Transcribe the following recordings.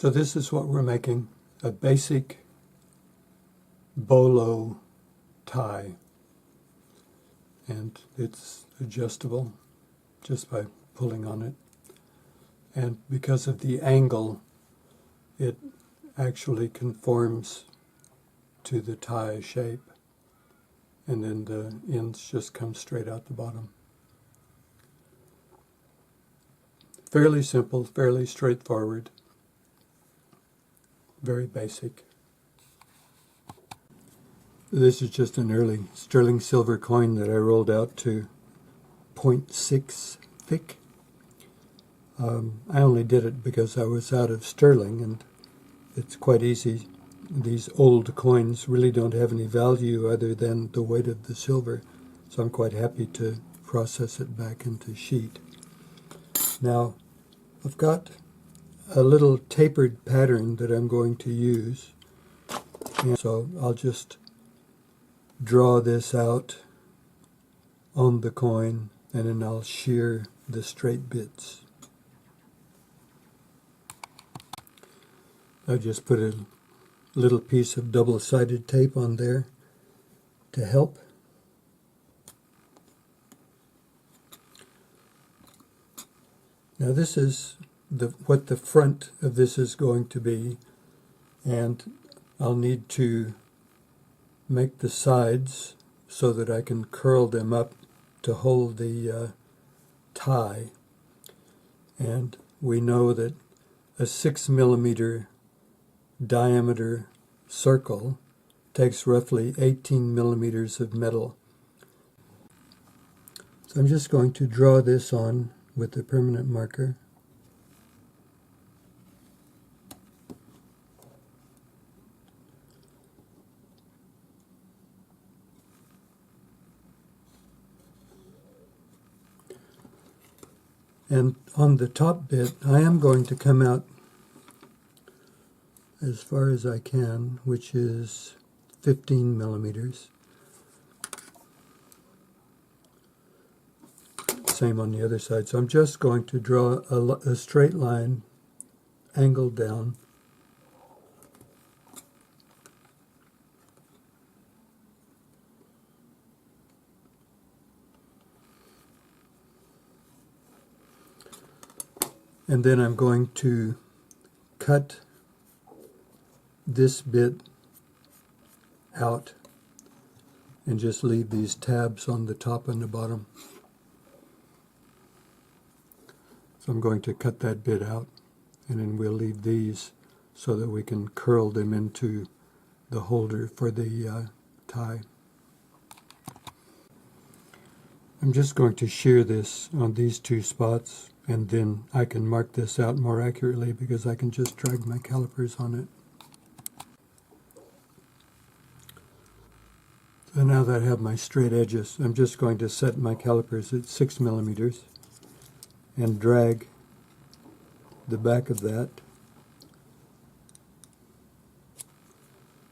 So this is what we're making, a basic bolo tie. And it's adjustable just by pulling on it. And because of the angle, it actually conforms to the tie shape. And then the ends just come straight out the bottom. Fairly simple, fairly straightforward. Very basic. This is just an early sterling silver coin that I rolled out to 0.6 thick. I only did it because I was out of sterling, and it's quite easy. These old coins really don't have any value other than the weight of the silver, so I'm quite happy to process it back into sheet. Now, I've got a little tapered pattern that I'm going to use, and so I'll just draw this out on the coin, and then I'll shear the straight bits. I just put a little piece of double-sided tape on there to help. Now this is what the front of this is going to be, and I'll need to make the sides so that I can curl them up to hold the tie. And we know that a 6 millimeter diameter circle takes roughly 18 millimeters of metal. So I'm just going to draw this on with the permanent marker. And on the top bit, I am going to come out as far as I can, which is 15 millimeters. Same on the other side. So I'm just going to draw a straight line, angled down. And then I'm going to cut this bit out and just leave these tabs on the top and the bottom. So I'm going to cut that bit out, and then we'll leave these so that we can curl them into the holder for the tie. I'm just going to shear this on these two spots, and then I can mark this out more accurately because I can just drag my calipers on it. So now that I have my straight edges, I'm just going to set my calipers at 6 millimeters and drag the back of that.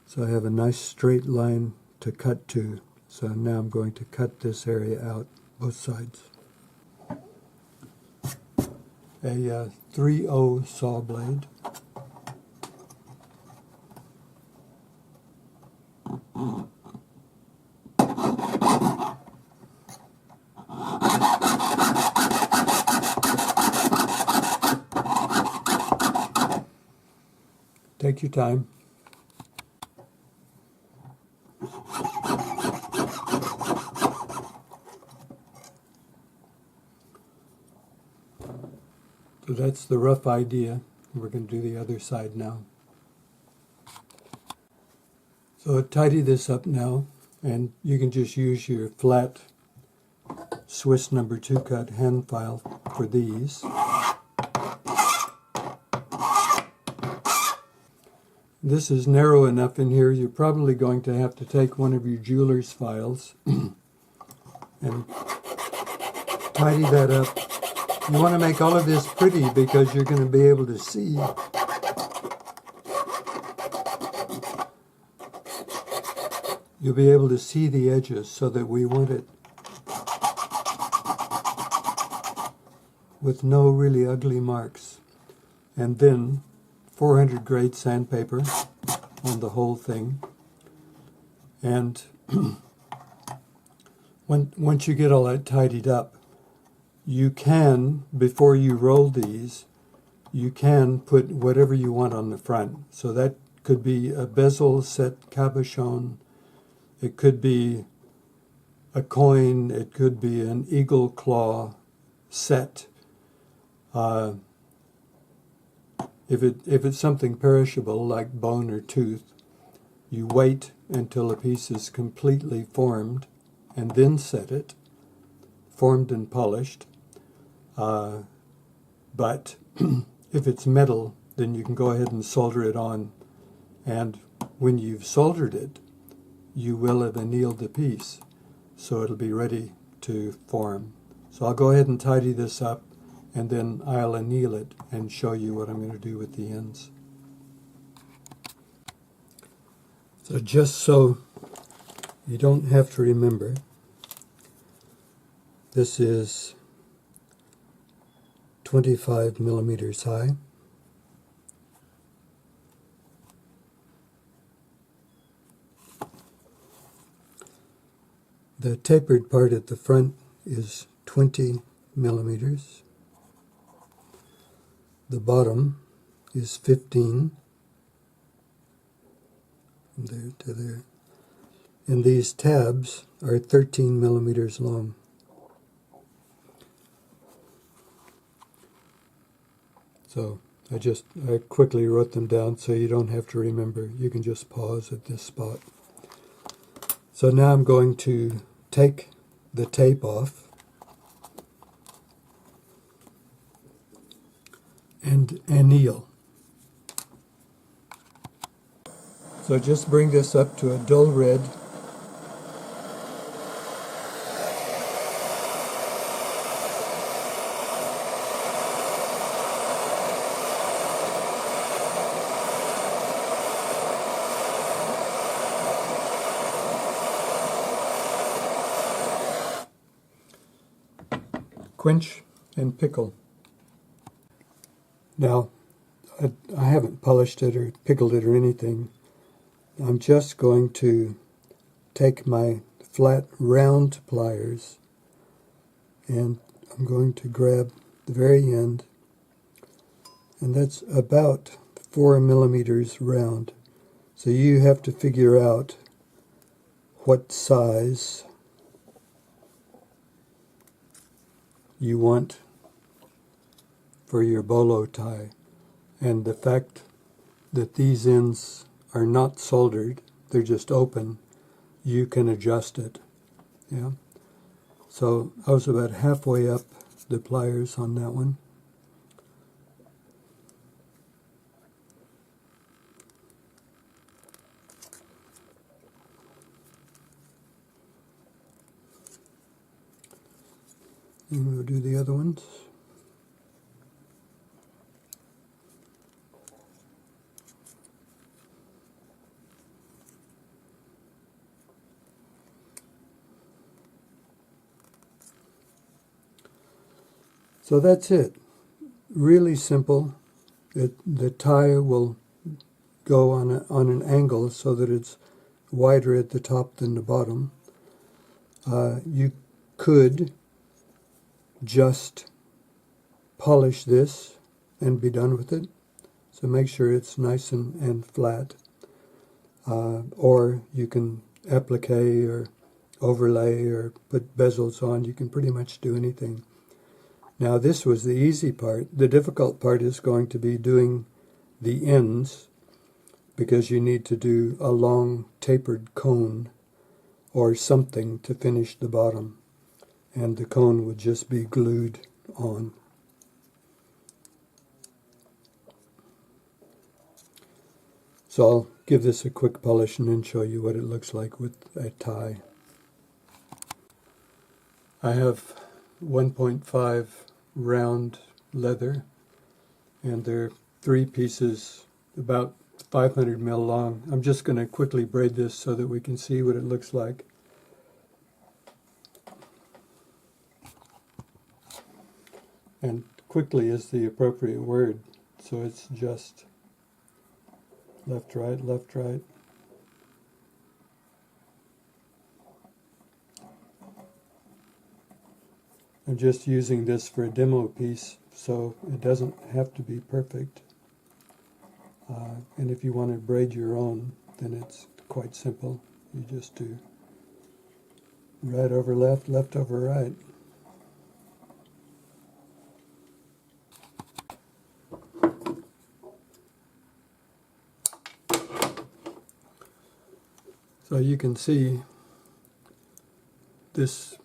So I have a nice straight line to cut to. So now I'm going to cut this area out, both sides. A 3/0 saw blade. Take your time. So that's the rough idea. We're going to do the other side now. So tidy this up now, and you can just use your flat Swiss No. 2 cut hand file for these. This is narrow enough in here, you're probably going to have to take one of your jeweler's files and tidy that up. You want to make all of this pretty because you're going to be able to see. You'll be able to see the edges, so that we want it with no really ugly marks. And then 400 grade sandpaper on the whole thing. And once you get all that tidied up, you can, before you roll these, you can put whatever you want on the front. So that could be a bezel set cabochon, it could be a coin, it could be an eagle claw set. If it's something perishable like bone or tooth, you wait until a piece is completely formed and then set it, formed and polished. But if it's metal, then you can go ahead and solder it on. And when you've soldered it, you will have annealed the piece, so it'll be ready to form. So I'll go ahead and tidy this up, and then I'll anneal it and show you what I'm going to do with the ends. So just so you don't have to remember, this is 25 millimeters high. The tapered part at the front is 20 millimeters. The bottom is 15, from there to there. And these tabs are 13 millimeters long. So I quickly wrote them down so you don't have to remember. You can just pause at this spot. So now I'm going to take the tape off and anneal. So just bring this up to a dull red. Quench and pickle. Now, I haven't polished it or pickled it or anything. I'm just going to take my flat round pliers and I'm going to grab the very end, and that's about 4 millimeters round. So you have to figure out what size you want for your bolo tie. And the fact that these ends are not soldered, they're just open, you can adjust it. Yeah. So I was about halfway up the pliers on that one. And we'll do the other ones. So that's it. Really simple. The tie will go on an angle so that it's wider at the top than the bottom. You could just polish this and be done with it. So make sure it's nice and flat. Or you can applique or overlay or put bezels on. You can pretty much do anything. Now this was the easy part. The difficult part is going to be doing the ends, because you need to do a long tapered cone or something to finish the bottom, and the cone would just be glued on. So I'll give this a quick polish and then show you what it looks like with a tie. I have 1.5 round leather, and they're 3 pieces about 500 mil long. I'm just going to quickly braid this so that we can see what it looks like. And quickly is the appropriate word, so it's just left, right, left, right. I'm just using this for a demo piece, so it doesn't have to be perfect. And if you want to braid your own, then it's quite simple. You just do right over left, left over right. So you can see this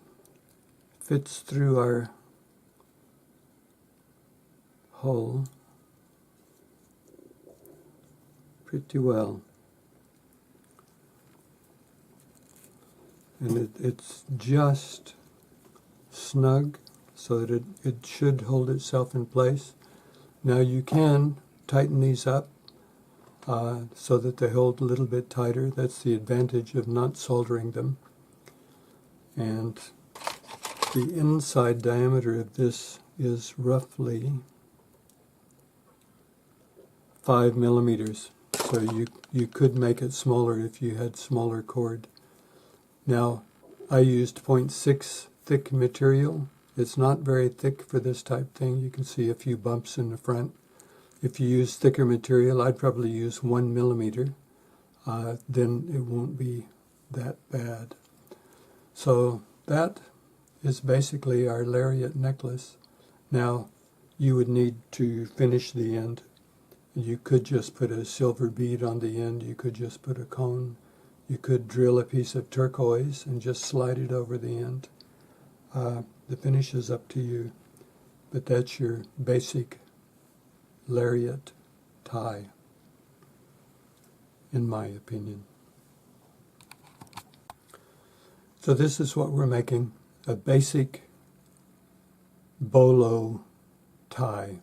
fits through our hole pretty well. And it's just snug so that it should hold itself in place. Now you can tighten these up so that they hold a little bit tighter. That's the advantage of not soldering them. And the inside diameter of this is roughly 5 millimeters. So you could make it smaller if you had smaller cord. Now, I used 0.6 thick material. It's not very thick for this type thing. You can see a few bumps in the front. If you use thicker material, I'd probably use 1 millimeter. Then it won't be that bad. So that is basically our lariat necklace. Now, you would need to finish the end. You could just put a silver bead on the end. You could just put a cone. You could drill a piece of turquoise and just slide it over the end. The finish is up to you, but that's your basic lariat tie, in my opinion. So this is what we're making, a basic bolo tie.